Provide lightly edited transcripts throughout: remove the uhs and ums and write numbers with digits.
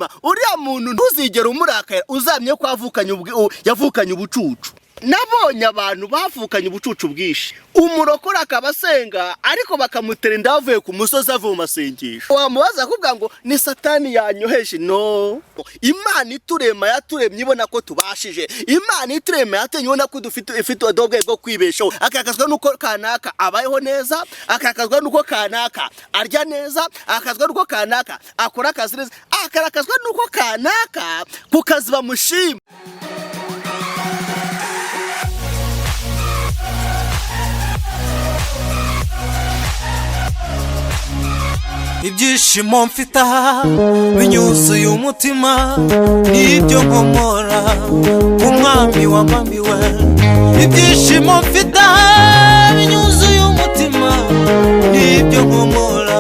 uriya muntu ntuzigera umurakara uzamye ko yavukanye ubucucu. Nabonye abantu bavukanye ubucucu bwishi, umurokora akabasenga ariko bakamutera inda avuye ku musozi avuye mu masengesho. Wamubaza kuvuga ngo ni satani yanyoheje. No, Imana iturema yaturemye ibona ko tubashije. Imana iturema yatenye ibona ko dufite ubwenge bwo kwibeshaho. Akakazwa nuko kanaka abayeho neza, akakazwa nuko kanaka arya neza, akakazwa nuko kanaka akora akazi neza, akakazwa nuko kanaka kukazi bamushima. Ibyishimo mfite binyuzuye umutima, nibyo nkomora umwami wamambiwe. Ibyishimo mfite binyuzuye umutima, nibyo nkomora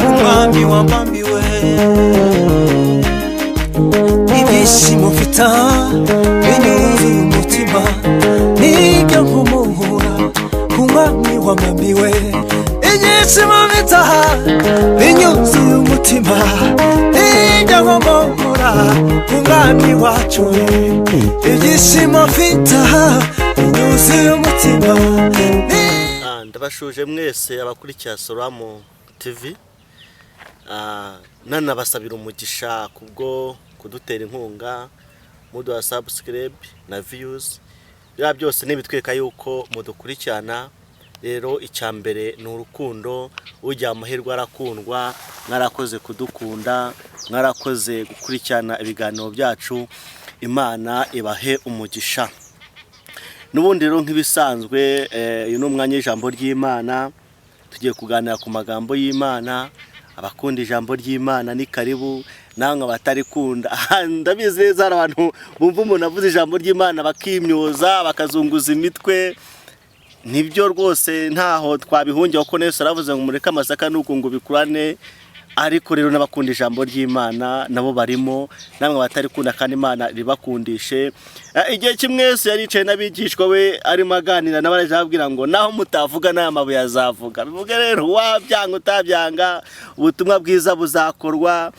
umwami wamambiwe. Ibyishimo mfite binyuzuye umutima, nibyo nkomora umwami wamambiwe. Ibyishimo bitaha binyuzuye umutima, nibyo nkomora umwami wacu. Ibyishimo bitaha binyuzuye umutima. Ndabashuje mwese abakurikira SOROWAMU TV, nanabasabira umugisha kubwo kudutera inkunga, muduha subscribe na views. Bya byose nibitweka yuko mudukurikirana. Rero icyambere ni urukundo, ujya amahirwe arakundwa. Mwarakoze kudukunda, mwarakoze gukurikirana ibiganiro byacu. Imana ibahe umugisha. Nubundi rero nk'ibisanzwe, uyu ni umwanya w'ijambo ry'Imana. Tugiye kuganira ku magambo y'Imana. Abakunda ijambo ry'Imana ni karibu, namwe abatarikunda ndabizi neza hari abantu bumva umuntu avuze ijambo ry'Imana bakimyoza bakazunguza imitwe. Nibyo rwose ntaho twabihungiye kuko Yesu aravuze ngo mureke amasaka nuko ngo bikurane. Ariko rero n'abakunda ijambo ry'Imana nabo barimo, namwe batarikunda kandi Imana ribakundishe. Igihe kimwe Yesu yaricaye n'abigishwa we arimo aganira n'abaraje babwira ngo naho mutavuga n'aya mabuye azavuga. Bivuge rero wabyanga utabyanga ubutumwa bwiza buzakorwa,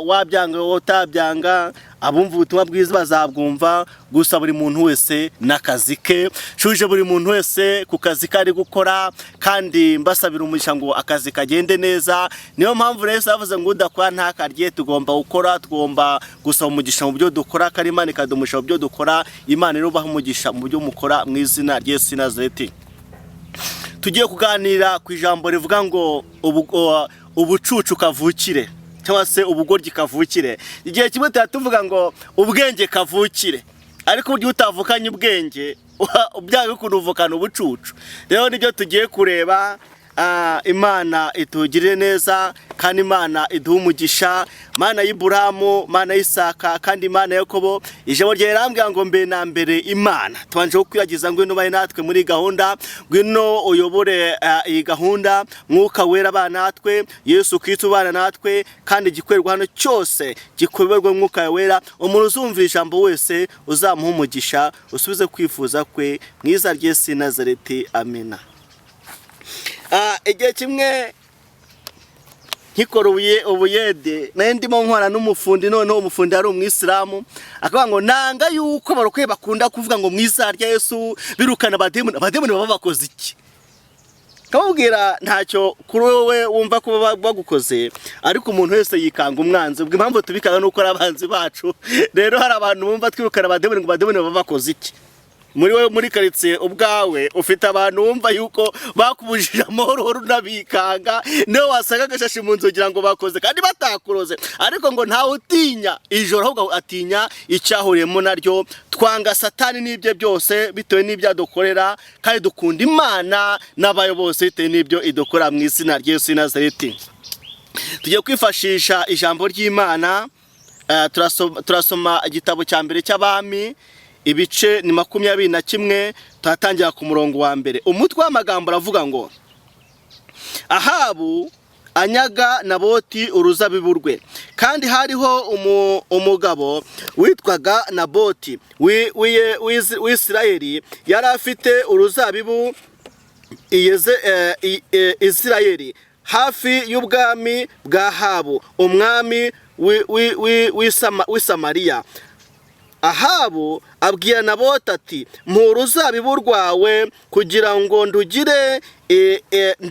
wabyanga utabyanga abumva ubutumwa bwiza bazabwumva. Gusa buri muntu wese n'akazi ke, shuje buri muntu wese ku kazi kari gukora, kandi mbasabira umugisha ngo akazi kagende neza. Niyo mpamvu Yesu yavuze ngo udakora ntakarye. Tugomba gukora, tugomba gusaba umugisha mu byo dukora, kandi Imana ikadumusha mu byo dukora. Imana rero baha umugisha mu byo mukora mu izina rya Yesu Nazareti. Tugiye kuganira ku ijambo rivuga ngo ubucucu kavukire cyangwa se ubugoryi kavukire. Igihe kimwe tuvuga ngo ubwenge kavukire, ariko buryo utavukanye ubwenge ubyaga kunuvukana ubucucu. Rero nibyo tugiye kureba. Imana itugirire neza kandi Imana iduha umugisha. Mana y'Iburahamu, Mana y'Isaka kandi Imana Yakobo. Ijambo rye rirambwira ngo mbe na mbere Imana. Tubanje kukwiyagiza ngo ino baye natwe muri gahunda, ngwino uyobore iyi gahunda. Mwuka wera bana natwe, Yesu Kristo bana natwe, kandi gikorerwa hano cyose gikoberwa mwuka wera. Umuntu uzumvira ijambo wese uzamuha umugisha, usubize kwifuza kwe mu izina rya Yesu Nazareti. Amina. Igihe kimwe nkikora ubuyede naye ndimo nkora n'umufundi, noneho umufundi ari umwisilamu akavuga ngo nanga yuko barokwe bakunda kuvuga ngo mu izina rya Yesu birukana abademoni baba bakoze iki. Kamubwira ntacyo kuri wowe wumva ko bagukoze, ariko umuntu wese yikanga umwanzi. Ubwo impamvu tubikanga nuko ari abanzi bacu. Rero hari abantu bumva twirukana abademoni ngo abademoni baba bakoze iki. Muri karitsiye ubwawe ufite abantu wumva yuko bakubujije amahoro runabikanga, niyo wasanga agashashi mu nzu ugira ngo bakoze kandi batakuroze. Ariko ngo ntawe utinya ijoro, ahubwo atinya icyahuriyemo naryo. Twanga satani n'ibyo byose bitewe n'ibyo adukorera, kandi dukunda Imana n'abayo bose bitewe n'ibyo idukora mu izina rya Yesu Nazareti. Tugiye kwifashisha ijambo ry'Imana. Turasoma igitabo cya mbere cy'Abami, ibice ni 21. Turatangira ku murongo wa mbere. Umutwe w'amagambo aravuga ngo Ahabu anyaga Naboti uruzabibu rwe. Kandi hariho umugabo witwaga Naboti w'Isirayeli, yari afite uruzabibu Isirayeli hafi y'ubwami bwa Ahabu umwami w'i Samariya. Ahabu abwira Naboti ati mpa uruzabibu rwawe kugira ngo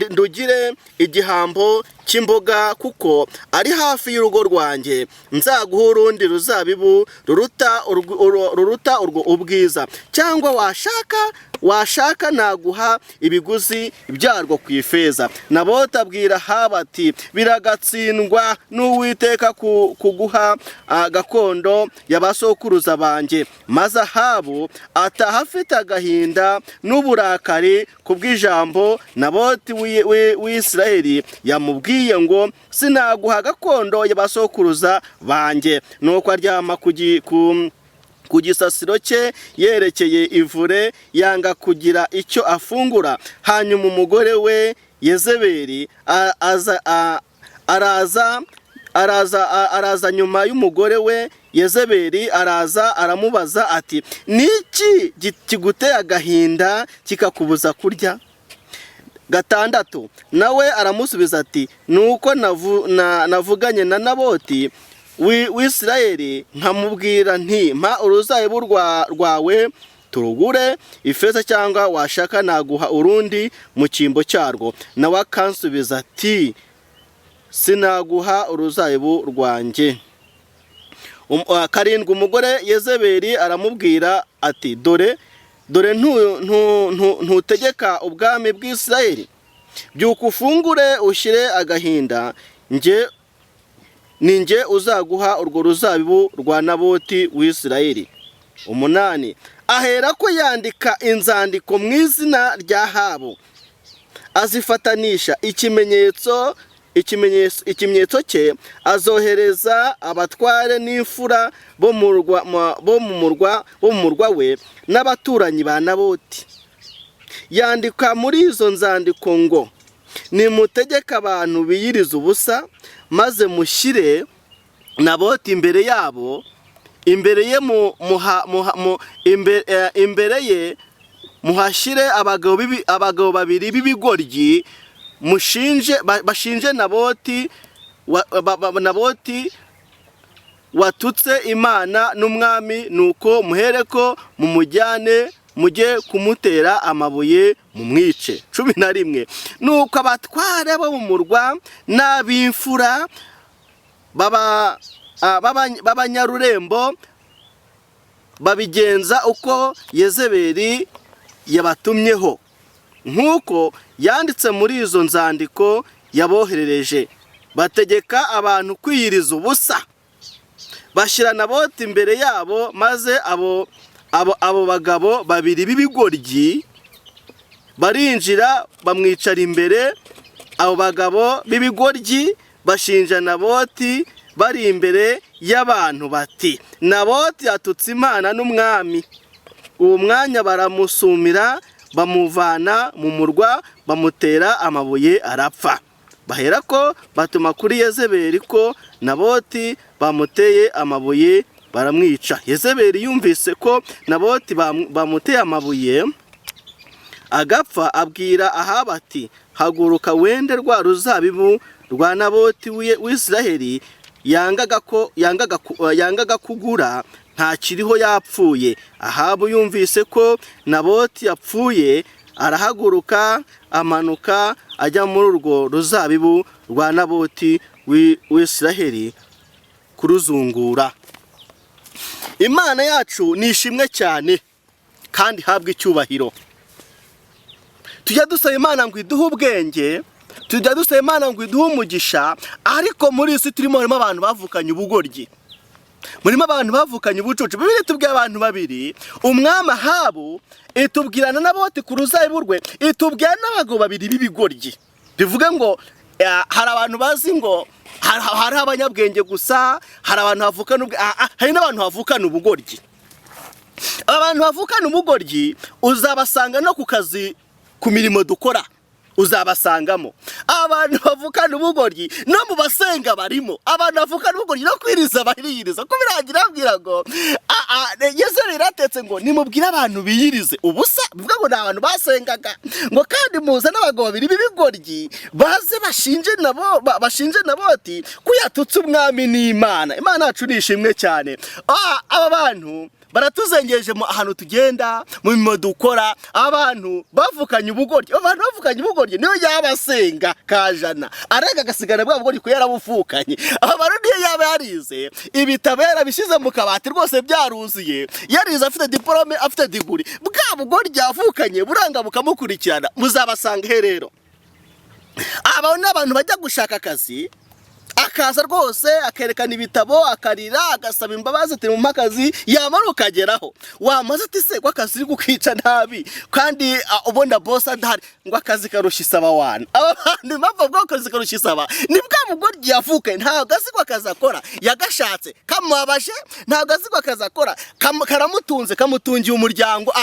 ndugire igihambo cy'imboga kuko ari hafi y'urugo rwanjye, nzaguha urundi ruzabibu ruruta urwo ubwiza, cyangwa washaka naguha ibiguzi byarwo ku ifeza. Naboti abwira Ahabu ati biragatsindwa n'Uwiteka kuguha gakondo y'abasokuruza banjye. Maze Ahabu ataha afite agahinda n'uburakari kubw'ijambo Naboti w'Isirayeli yamubwiye ngo sinaguha gakondo y'abasokuruza banjye. Nuko aryama ku gisasiro cye yerekeye ivure, yanga kugira icyo afungura. Hanyuma umugore we Yezebeli araza nyuma y'umugore we Yezebeli aramubaza ati niki kiguteye agahinda kikakubuza kurya? 6. Nawe aramusubiza ati nuko navuganye na Naboti w'Isirayeli nkamubwira nti mpa uruzabibu rwawe turugure ifeza, cyangwa washaka naguha urundi mu cyimbo cyarwo. Nawe akansubiza ati sinaguha uruzabibu rwanjye. 7. Umugore Yezebeli aramubwira ati dore ntutegeka ubwami bw'Isirayeli? Byuka ufungure ushyire agahinda, ninjye uzaguha urwo ruzabibu rwa Naboti w'Isirayeli. 8. Ahera ko yandika inzandiko mu izina rya Ahabu, azifatanisha ikimenyetso cye, azohereza abatware n'imfura bo mu murwa we n'abaturanyi ba Naboti. Yandika muri izo nzandiko ngo nimutegeke abantu biyiriza ubusa, maze mushyire Naboti imbere yabo, imbere ye muhashyire abagabo babiri b'ibigoryi, bashinje Naboti watutse Imana n'umwami, nuko muhereko mumujyane mujye kumutera amabuye mumwice. 11. Nuko abatware bo mu murwa n'ab'imfura b'abanyarurembo babigenza uko Yezebeli yabatumyeho, nk'uko yanditse muri izo nzandiko yaboherereje. Bategeka abantu kwiyiriza ubusa, bashyira Naboti imbere yabo, maze abo bagabo babiri b'ibigoryi barinjira bamwicara imbere. Abo bagabo b'ibigoryi bashinja Naboti bari imbere y'abantu bati Naboti atutse Imana n'umwami. Uwo mwanya baramusumira, bamuvana mu murwa, bamutera amabuye arapfa. Baherako batuma kuri Yezebeli ko Naboti bamuteye amabuye baramwica. Yezebeli yumvise ko Naboti bamuteye amabuye agapfa, abwira Ahabu ati haguruka wende rwa ruzabibu rwa Naboti w'Isirayeli yangaga kugura, ntakiriho yapfuye. Ahabu yumvise ko Naboti yapfuye, arahaguruka amanuka ajya muri urwo ruzabibu rwa Naboti w'Isirayeli kuruzungura. Imana yacu ni ishimwe cyane kandi habwa icyubahiro. Tujya dusaba Imana ngo iduhe ubwenge, tujya dusaba Imana ngo iduhe umugisha, ariko muri isi turimo harimo abantu bavukanye ubugoryi, murimo abantu bavukanye ubucucu. Bibiri tubwiye abantu babiri, umwami Ahabu itubwirana Naboti ku ruzabibu rwe, itubwira n'abagabo babiri b'ibigoryi. Bivuga ngo hari abantu bazi ngo hari abanyabwenge gusa, hari abantu bavukana hari n'abantu bavukana ubugoryi. Abantu bavukana ubugoryi uzabasanga no ku kazi, ku mirimo dukora uzabasangamo. Abantu bavukana ubugoryi no mu basenga barimo. Abantu bavukana ubugoryi no kwiriza bariyiriza. Ko birangira abwira ngo Yesu riratetse ngo nimubwire abantu biyirize ubusa, bivuga ngo ni abantu basengaga ngo kandi muze n'abagabo babiri b'ibigoryi baze bashinje nabo ati kuyatutse umwami n'Imana. Imana yacu ni ishimwe cyane. Aba bantu baratuzengereje mu ahantu tugenda mu mirimo dukora, abantu bavukanye ubugoryi niyo yabasenga kajana arega agasigara bwa bugoryi ko yarabuvukanye. Aba bantu niyo yaba yarize ibitabo yarabishyize mu kabati rwose byaruzuye, yarize afite diplome afite diguri, bwa bugoryi yavukanye buranga bukamukurikirana. Muzabasanga he rero? Aba ni abantu bajya gushaka akazi, akaza rwose akerekana ibitabo akarira agasaba imbabazi ati mu akazi yamara ukageraho wamaze ati se kw'akazi uri gukica nabi kandi ubona boss adahari ngo akazi karusha isaba wana. Aba bantu bava bwo akazi karusha isaba ni bwa bugoryi yavuke, ntabwo azi ko akazi akora yagashatse kamubabaje, ntabwo azi ko akazi akora karamutunze kamutungiye umuryango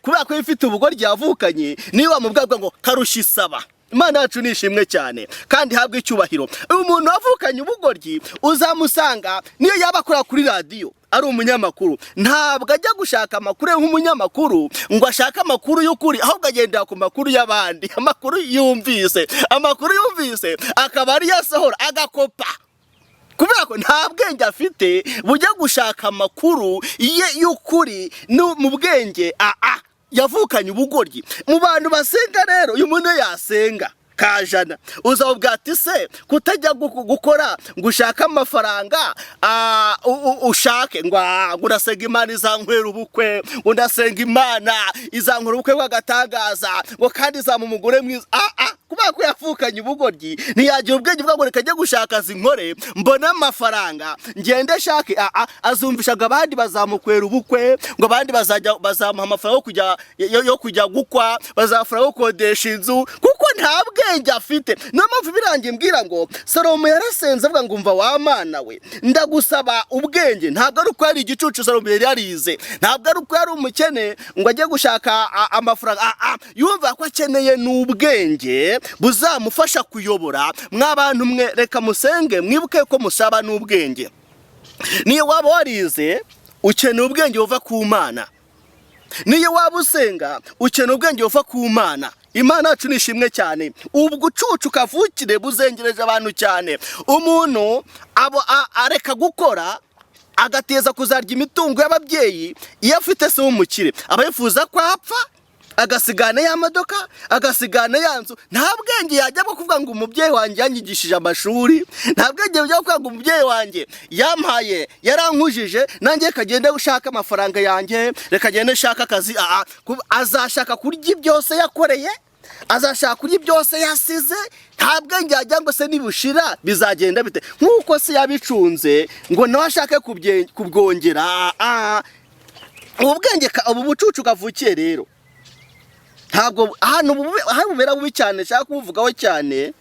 kubera ko ifite ubugoryi yavukanye niba mubwabwa ngo karusha isaba. Imana yacu ni ishimwe cyane kandi habwe icyubahiro. Umuntu wavukanye ubugoryi uzamusanga niyo yaba akora kuri radio ari umunyamakuru, ntabwo ajya gushaka amakuru nk'umunyamakuru ngo ashake amakuru y'ukuri, ahubwo agendera ku makuru y'abandi, amakuru yumvise akaba ari yasohora agakopa, kubera ko nta bwenge afite bujya gushaka amakuru y'ukuri mu bwenge. Yavukanye ubugoryi. Mu bantu basenga rero uyu muntu yasenga kajana uzabwira ati se kutajya gukora ngo ushake amafaranga ushake ngo urasenga Imana izankwera ubukwe, undasenga Imana izankwera ubukwe bw'agatangaza ngo kandi izamu umugore mwiza. Kubera ko yavukanye ubugoryi ntiyagira ubwenge bwo ngo reka ajye gushaka zinkore mbone amafaranga ngende shake. Azumvishaga abandi bazamukwera ubukwe, ngo abandi bazamuha amafaranga yo kujya gukwa, bazafara gukodesha inzu, kuko nta bwenge afite. Niyo mpamvu birangiye mbwira ngo Salomo yarasenze avuga ngo umva wa Mana we ndagusaba ubwenge. Ntabwo ari uko yari igicucu Salomo yari yarize, ntabwo ari uko yari umukene ngo ajye gushaka amafaranga. Yumva ko akeneye n'ubwenge buzamufasha kuyobora. Mw'abantu mwe reka musenge mwibuke ko musaba n'ubwenge. Niyo waba warize ukeneye ubwenge buva ku Mana, niyo waba usenga ukeneye ubwenge buva ku Mana. Imana yacu ni ishimwe cyane. Ubwucucu kavukire buzengereje abantu cyane. Umuntu areka gukora agateza kuzarya imitungo y'ababyeyi iyo afite se w'umukire, aba yifuza ko apfa agasigana ya modoka agasigana ya nzu. Nta bwenge yajya bwo kuvuga ngo umubyeyi wanjye yanyigishije amashuri, nta bwenge yajya kuvuga ngo umubyeyi wanjye yampaye yarankujije nanjye kagende gushaka amafaranga yanjye reka gende shaka akazi. Azashaka kurya byose yakoreye, azashaka kurya byose yasize. Nta bwenge yajya ngo se nibushira bizagenda bite, nkuko se yabicunze ngo nawe ashake kubwongera. Ubwenge ubu bucucu kavukiye rero ntabwo hano bubera bubi cyane. Nshaka kuvugaho cyane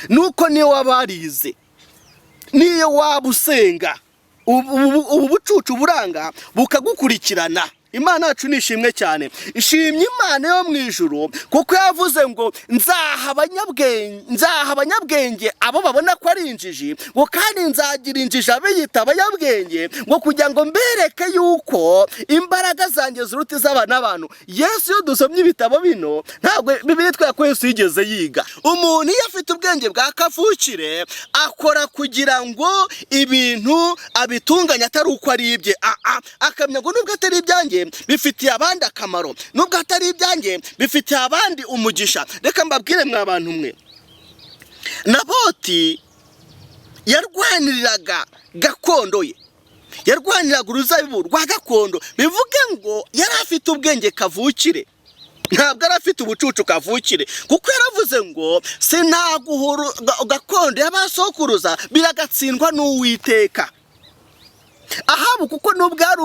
nuko niyo wabarize, niyo wabusenga ubu bucucu buranga bukagukurikirana. Imana yacu ni ishimwe cyane. Ishimye Imana yo mu ijuru kuko yavuze ngo nzaha abanyabwenge abo babona ko ari injiji, ngo kandi nzagira injiji abiyita abanyabwenge, ngo kugira ngo mbereke yuko imbaraga zanjye ziruta iz'abana n'abantu. Yesu iyo dusomye ibitabo bino ntabwo Bibiliya itwereka ko Yesu yigeze yiga. Umuntu iyo afite ubwenge bwa kavukire akora kugira ngo ibintu abitunganye atari uko ari ibye. Akamenya ngo nubwo atari ibyanjye bifitiye abandi akamaro, nubwo atari ibyanjye bifitiye abandi umugisha. Reka mbabwire mw'abantu mwe, Naboti yarwaniriraga gakondo ye, yarwaniraga uruzabibu rwa gakondo. Bivuge ngo yari afite ubwenge kavukire, ntabwo yari afite ubucucu kavukire, kuko yaravuze ngo sinaguhura gakondo y'abasokuruza biragatsindwa n'Uwiteka. Ahabu kuko nubwo ari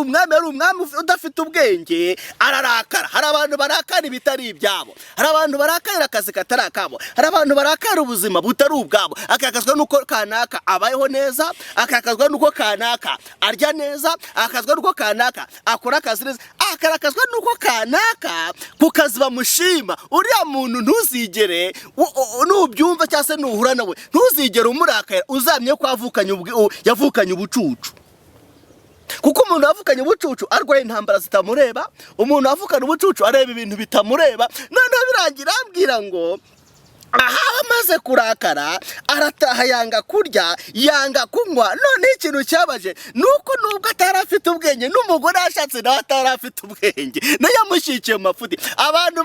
umwami udafite ubwenge ararakara. Hari abantu barakara ibitari ibyabo, hari abantu barakarira akazi katari akabo, hari abantu barakara ubuzima butari ubwabo. Akakazwa nuko kanaka abayeho neza, akakazwa nuko kanaka arya neza, akakazwa nuko kanaka akora akazi neza, akarakazwa nuko kanaka kukazi bamushima. Uriya muntu ntuzigere nubyumva cyangwa se nuhura nawe ntuzigere umurakara, uzamye ko yavukanye ubucucu. kuko umuntu wavukanye ubucucu arwaye intambara zitamureba, umuntu wavukanye ubucucu areba ibintu bitamureba. Noneho birangira ambwira ngo aha amaze kurakara arataha, yanga kurya, yanga kunywa. None ikintu cyabaje nuko nubwo atari afite ubwenge, n'umugore yashatse nawe atari afite ubwenge, nayo yamushyikiye mu mafuti. Abantu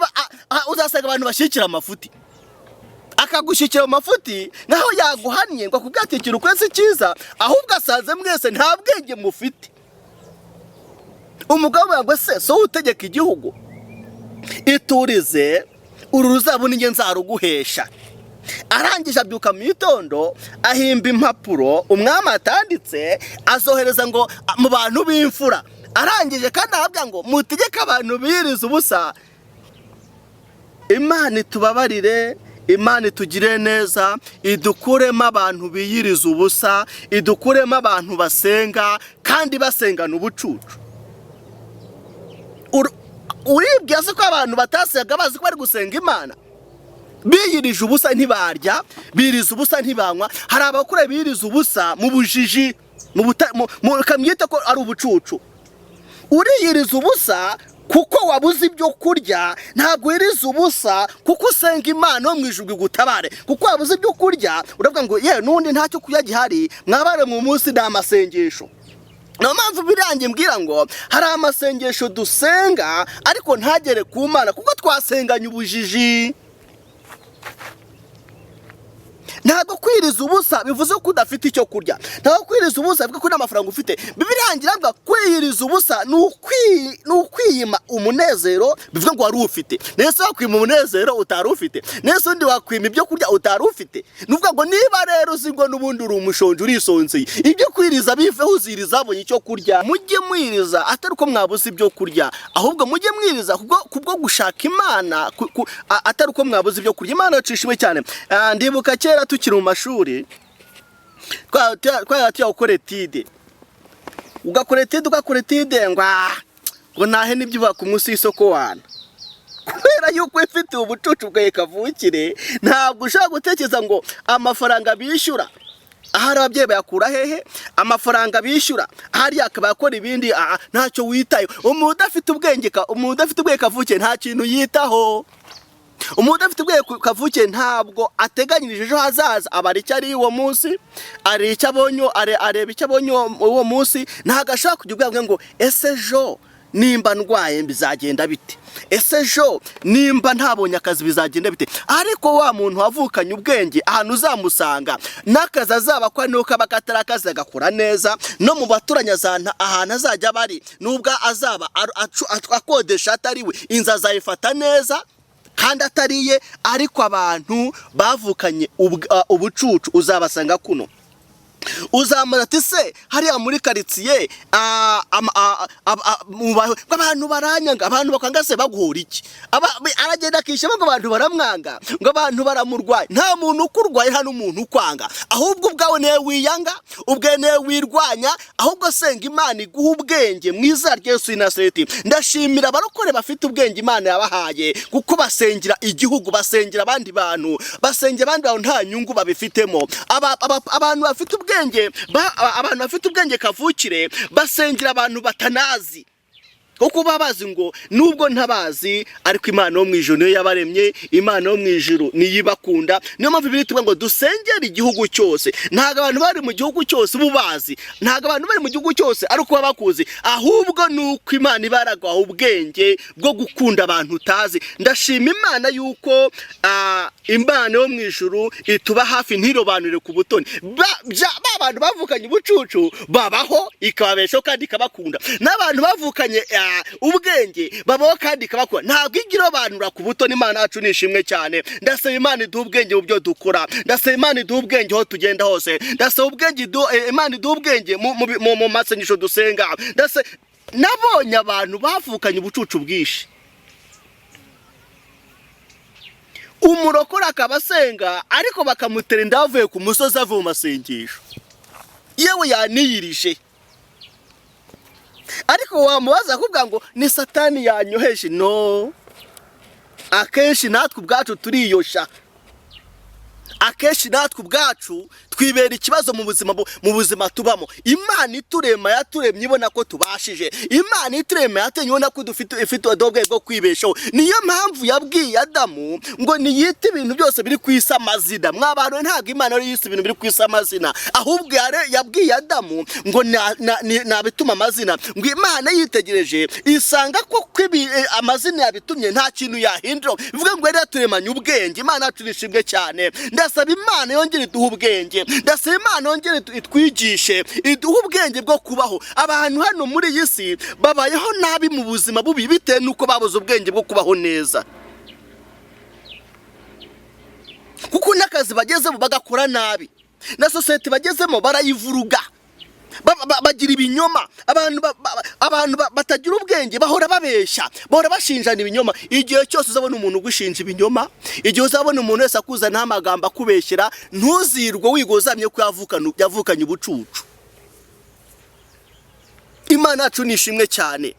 uzasanga abantu bashyikira amafuti, akagushyikira mu mafuti naho yaguhannye ngo akubwire ati ikintu kwese cyiza, ahubwo asanze mwese nta bwenge mufite. Umugabo yagwe se so utegeka igihugu, iturize uru ruzabona inge nzaruguhesha. Arangije abyuka mu gitondo ahimba impapuro umwami atanditse, azohereza ngo mu bantu b'imfura. Arangije kandi ahabwa ngo mutegeke abantu biyiriza ubusa. Imana itubabarire, Imana itugire neza, idukuremo abantu biyiriza ubusa, idukuremo abantu basenga kandi basengana ubucucu. Uribwiye ko abantu batasenga bazi ko bari gusenga Imana? Biyirije ubusa ntibarya, biriza ubusa ntibanywa. Hari abakure biyiriza ubusa mu bujiji, kamyita ko ari ubucucu. Uriyiriza ubusa kuko wabuze ibyo kurya, ntabwo wiriza ubusa kuko usenga Imana mu ijuru gutabare. Kuko wabuze ibyo kurya uravuga ngo ye nundi ntacyo kurya gihari, mwabare mu munsi n'amasengesho. No mpamvu birangiye mbwira ngo hari amasengesho dusenga ariko ntagere ku Mana kuko twasenganye ubujiji. Ntabwo kwiriza ubusa bivuze ko udafite icyo kurya, ntabwo kwiriza ubusa bivuga ko nta mafaranga ufite. Bibirangira ngo kwiriza ubusa ni ukwiyima umunezero, bivuga ngo wari ufite. Nese wakwima umunezero utari ufite, nese undi wakwima ibyo kurya utari ufite. Nuvuga ngo niba rero uzi ngo n'ubundi uri umushonje urisonzeye, ibyo kwiriza biveho uziriza abonye icyo kurya. Mujye mwiriza atari uko mwabuze ibyo kurya, ahubwo mujye mwiriza kubwo gushaka Imana, atari uko mwabuze ibyo kurya. Imana yacishwe cyane. Ndibuka kera tukiri mu mashuri twajya gukora etide, ugakora etide ngo nahe n'ibyo uba ku munsi y'isoko wana. Kubera yuko ifite ubucucu bwawe kavukire, ntabwo ushobora gutekereza ngo amafaranga bishyura ahari ababyeyi bayakura hehe, amafaranga bishyura ahari akaba yakora ibindi, ntacyo witayo. Umuntu udafite ubwenge kavukire nta kintu yitaho. Umuntu udafite ubwenge kavukire ntabwo ateganyirije ejo hazaza. Abara icyo ari uwo munsi, areba icyo abonye uwo munsi. Ntabwo ashaka kujya ubwenge ngo ese ejo nimba ndwaye bizagenda bite, ese ejo nimba ntabonye akazi bizagenda bite. Ariko wa muntu wavukanye ubwenge, ahantu uzamusanga n'akazi azaba kwa nuko aba katari akazi agakora neza, no mu baturanyi ahantu azajya bari nubwo azaba akodesha atari we, inzu azayifata neza kandi atariye. Ariko abantu bavukanye ubucucu uzabasanga kuno. Uzamara ati se hariya muri karitsiye abantu baranyanga, abantu bakanga se baguhora iki? Aragenda akishyira ngo abantu baramwanga, ngo abantu baramurwaye. Nta muntu ukurwaye, nta n'umuntu ukwanga, ahubwo ubwawe niwe wiyanga, ubwe niwe wirwanya. Ahubwo senga Imana iguha ubwenge mu izina rya Yesu w'i Nazareti. Ndashimira abarokore bafite ubwenge Imana yabahaye, kuko basengera igihugu, basengera abandi bantu, nta nyungu babifitemo. Abantu bafite abantu bafite ubwenge kavukire basengera abantu batanazi, kuko babazi ngo nubwo ntabazi ariko Imana yo mu ijuru niyo yabaremye, Imana yo mu ijuru niyo ibakunda. Niyo mpamvu biri tuvuga ngo dusengere igihugu cyose. Ntabwo abantu bari mu gihugu cyose bubazi, ntabwo abantu bari mu gihugu cyose ari uko bakuzi, ahubwo nuko Imana ibaragwa ubwenge bwo gukunda abantu utazi. Ndashima Imana yuko Imana yo mu ijuru ituba hafi ntirobanure ku butoni. Abantu bavukanye ubucucu babaho ikababeshaho kandi ikabakunda, n'abantu bavukanye ubwenge babaho kandi ikabakora. Ntabwo igirobanura ku butoni. Imana yacu nishimwe cyane. Ndasaba Imana iduha ubwenge mu byo dukora, ndasaba Imana iduha ubwenge aho tugenda hose, ndasaba Imana iduha ubwenge mu masengesho dusenga. Nabonye abantu bavukanye ubucucu bwinshi. Umurokore akaba asenga ariko bakamutera inda avuye ku musozi avuye mu masengesho, yewe yaniyirije. Ariko wamubaza akubwira ngo ni Satani yanyoheje. No, akenshi natwe ubwacu turiyosha, akenshi natwe ubwacu twibera ikibazo mu buzima tubamo. Imana iturema yaturemye ibona ko tubashije. Imana iturema yatenye ibona ko ifite ubwenge bwo kwibeshaho. Niyo mpamvu yabwiye Adamu ngo niyite ibintu byose biri ku isi amazina. Mwabantu ntabwo Imana ari yise ibintu biri ku isi amazina, ahubwo yabwiye Adamu ngo nabituma amazina. Ngo Imana yitegereje isanga ko amazina yabitumye nta kintu yahindura. Bivuga ngo yari yaturemanye ubwenge. Imana yaturishimwe cyane. Ndasaba Imana yongere iduhe ubwenge. Ndasaba Imana yongere itwigishe, iduhe ubwenge bwo kubaho. Abantu hano muri iyi si babayeho nabi mu buzima bubi bitewe nuko babuze ubwenge bwo kubaho neza. Kuko n'akazi bagezemo bagakora nabi, na sosiyete bagezemo barayivuruga, bagira ibinyoma. Abantu batagira ubwenge bahora babeshya, bahora bashinjana ibinyoma. Igihe cyose uzabona umuntu ugushinja ibinyoma, igihe uzabona umuntu wese akuzana amagambo akubeshyera, ntuzirwe wigozamye ko yavukanye ubucucu. Imana yacu nishimwe cyane.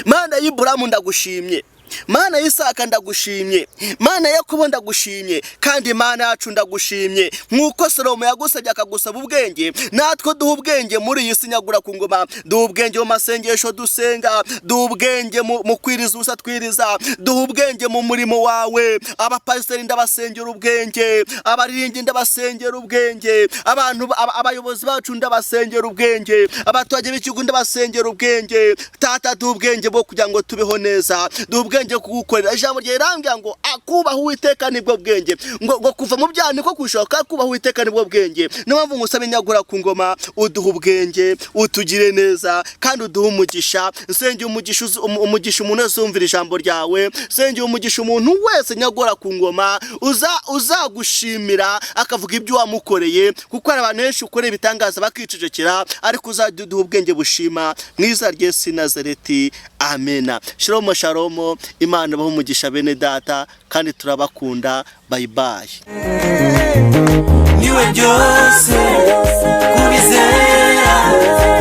Mana y'Iburamu ndagushimye, Mana y'Isaka ndagushimye, Mana Yakobo ndagushimye, kandi Mana yacu ndagushimye. Nkuko Salomo yagusabye akagusaba ubwenge, natwe duha ubwenge muri iyi si nyagura ku ngoma. Duha ubwenge mu masengesho dusenga, duha ubwenge mu kwiriza ubusa twiriza, duha ubwenge mu murimo wawe. Abapasiteri ndabasengera ubwenge, abaririmbyi ndabasengera ubwenge, abayobozi bacu ndabasengera ubwenge, abaturage b'igihugu ndabasengera ubwenge. Tata duha ubwenge bwo kugira ngo tubeho neza, duha ubwenge kugukorera. Ijambo rye rirambwira ngo akubaha Uwiteka nibwo bwenge, ngo kuva mu byaha niko kushoka, kubaha Uwiteka nibwo bwenge. Niyo mpamvu ngusaba nyagura ku ngoma, uduha ubwenge, utugire neza, kandi uduha umugisha. Nsengeye umugisha umuntu wese wumvira ijambo ryawe. Nsengeye umugisha umuntu wese nyagura ku ngoma uzagushimira akavuga ibyo wamukoreye, kuko hari abantu benshi ukoreye ibitangaza bakicecekera, ariko uzaduha ubwenge bushima mu izina rya Yesu Nazareti. Amena. Shalom shalom. Imana baho umugisha bene data, kandi turabakunda. Bye bye. Niwe byose kubizera.